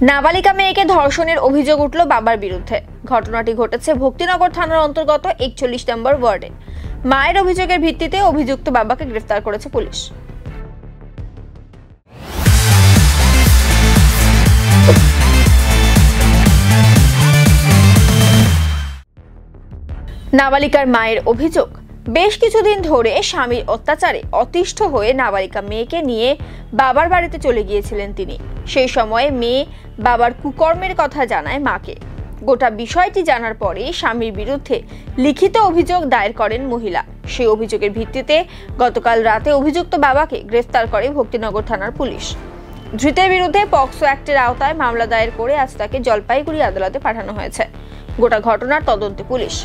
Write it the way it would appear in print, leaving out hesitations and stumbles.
নাবালিকা মেয়েকে ধর্ষণের অভিযোগ উঠল বাবার বিরুদ্ধে। ঘটনাটি ঘটেছে ভক্তিনগর থানার অন্তর্গত ৪১ নম্বর ওয়ার্ডে। মায়ের অভিযোগের ভিত্তিতে অভিযুক্ত বাবাকে গ্রেফতার করেছে পুলিশ। নাবালিকার মায়ের অভিযোগ, বেশ কিছুদিন ধরে স্বামীর অত্যাচারে অতিষ্ঠ হয়ে নাবালিকা মেয়েকে নিয়ে বাবার বাড়িতে চলে গিয়েছিলেন তিনি। সেই সময়ে মেয়ে বাবার কুকর্মের কথা জানায় মাকে। গোটা বিষয়টি জানার পরে স্বামীর বিরুদ্ধে লিখিত অভিযোগ দায়ের করেন মহিলা। সেই অভিযোগের ভিত্তিতে গতকাল রাতে অভিযুক্ত বাবাকে গ্রেফতার করে ভক্তিনগর থানার পুলিশ। ধৃতের বিরুদ্ধে পক্সো অ্যাক্টের আওতায় মামলা দায়ের করে আজ তাকে জলপাইগুড়ি আদালতে পাঠানো হয়েছে। গোটা ঘটনার তদন্তে পুলিশ।